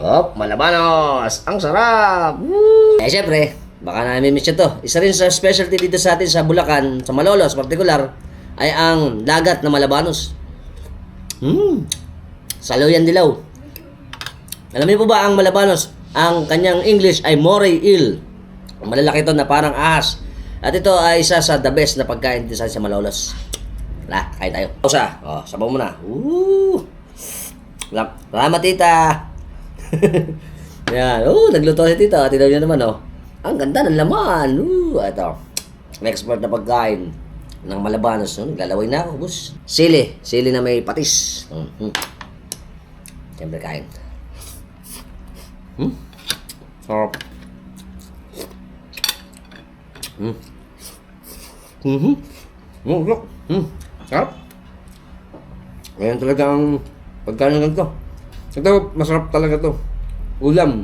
Hop, Malabanos! Ang sarap! Woo! Eh, syempre, baka nami-miss nyo to. Isa rin sa specialty dito sa atin sa Bulacan, sa Malolos particular, ay ang dagat na Malabanos. Saluyan dilaw. Alam niyo po ba ang Malabanos? Ang kanyang English ay moray eel. Malalaki ito na parang ahas. At ito ay isa sa the best na pagkain dito sa Malolos. Wala, kain tayo. Pausa. Oh, sabaw mo na. Salamat, tita. Yan. Nagluto si tita. Tinaw niya naman, oh. Ang ganda ng laman. Ito. Expert na pagkain ng Malabanos. Naglalaway na ako, boss. Sili. Sili na may patis. Siyempre kain. Sarap. Sarap. Ayan talaga ang pagkain ng ganito. Ito, masarap talaga to. Ulam.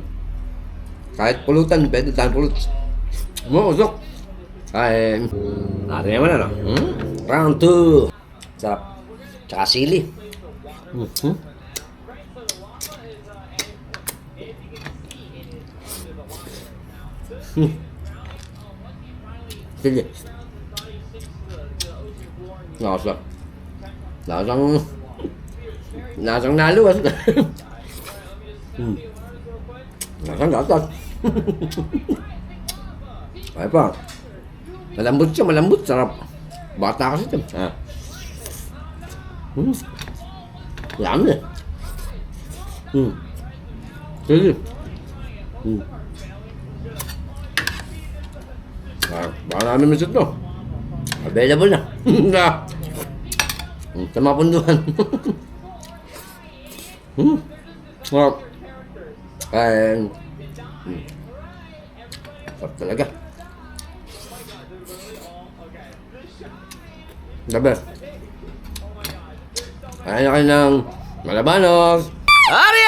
Kahit pulutan, pwede tayo pulot. Usok. Kain. Natin naman ano. Round 2. Sarap. Tsaka sili. Sige. Lasang naluwas. Lasang gatas. Ay pa. Malambot siya, malambot. Sarap. Bata kasi ito. Yummy. Sige. Baka namin miss ito. Available na. Sa mga punduhan. Sarap. Sarap talaga. The best. Kaya na kayo ng Malabanos. Ari!